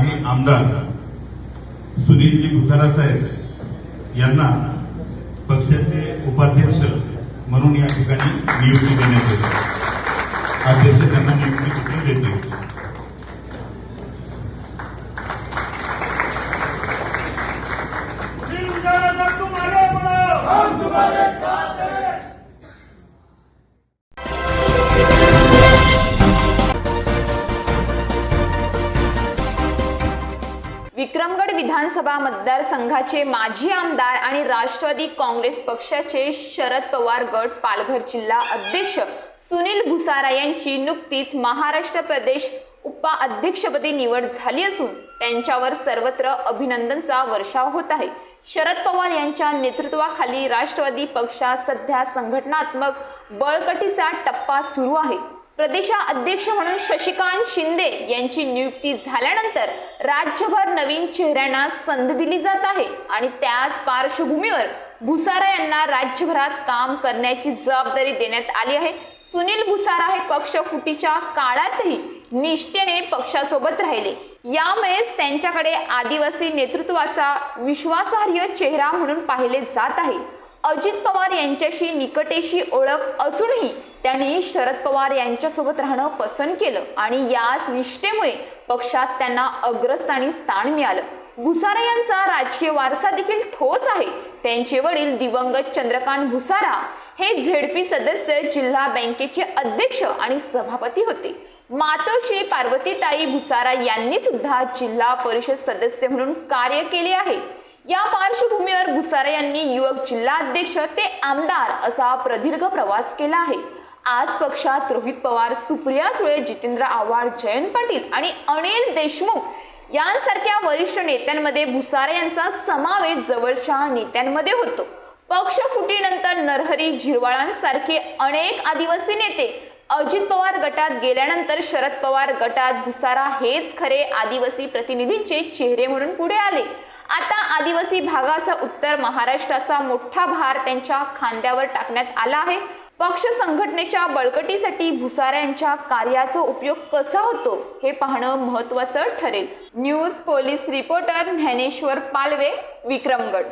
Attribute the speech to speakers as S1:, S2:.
S1: माजी आमदार सुनीलजी भुसारा साहेब यांना पक्षाचे उपाध्यक्ष म्हणून या ठिकाणी नियुक्ती देण्यात येते। अध्यक्ष त्यांना नियुक्ती देते।
S2: विक्रमगड विधानसभा मतदारसंघाचे माजी आमदार आणि राष्ट्रवादी काँग्रेस पक्षाचे शरद पवार गट पालघर जिल्हा अध्यक्ष सुनील भुसारा यांची नुकतीच महाराष्ट्र प्रदेश उपाध्यक्षपदी निवड झाली असून त्यांच्यावर सर्वत्र अभिनंदनचा वर्षाव होत आहे। शरद पवार यांच्या नेतृत्वाखाली राष्ट्रवादी पक्षात सध्या संघटनात्मक बळकटीचा टप्पा सुरू आहे। प्रदेशाध्यक्ष म्हणून शशिकांत शिंदे यांची नियुक्ती झाल्यानंतर राज्यभर नवीन चेहऱ्यांना संधी दिली जात आहे आणि त्याच पार्श्वभूमीवर भुसारा यांना राज्यभरात काम करण्याची जबाबदारी देण्यात आली आहे। सुनील भुसारा हे पक्ष फुटीच्या काळातही निष्ठेने पक्षासोबत राहिले, यामुळेच त्यांच्याकडे आदिवासी नेतृत्वाचा विश्वासार्ह चेहरा म्हणून पाहिले जात आहे। अजित पवार यांच्याशी निकटेशी ओळख असूनही त्यांनी शरद पवार यांच्यासोबत राहणं पसंत केलं आणि याच निष्ठेमुळे पक्षात त्यांना अग्रस्थानी स्थान मिळालं। भुसारा यांचा राजकीय वारसा देखील ठोस आहे। त्यांचे वडील दिवंगत चंद्रकांत भुसारा हे झेडपी सदस्य, जिल्हा बँकेचे अध्यक्ष आणि सभापती होते। मातोश्री पार्वतीताई भुसारा यांनी सुद्धा जिल्हा परिषद सदस्य म्हणून कार्य केले आहे। या पार्श्वभूमीवर भुसारा यांनी युवक जिल्हाध्यक्ष ते आमदार असा प्रदीर्घ प्रवास केला आहे। आज पक्षात रोहित पवार, सुप्रिया सुळे, जितेंद्र आव्हाड, जयंत पाटील आणि अनिल देशमुख यांसारख्या वरिष्ठ नेत्यांमध्ये भुसारा यांचा समावेश जवळच्या नेत्यांमध्ये होतो। पक्ष फुटीनंतर नरहरी झिरवाळांसारखे अनेक आदिवासी नेते अजित पवार गटात गेल्यानंतर शरद पवार गटात भुसारा हेच खरे आदिवासी प्रतिनिधींचे चेहरे म्हणून पुढे आले। आता आदिवासी भागासह उत्तर महाराष्ट्राचा मोठा भार त्यांच्या खांद्यावर टाकण्यात आला आहे। पक्ष संघटनेच्या बळकटीसाठी भुसारा यांच्या कार्याचा उपयोग कसा होतो हे पाहणं महत्त्वाचं ठरेल। News police reporter Dnyaneshwar Palve, Vikramgad.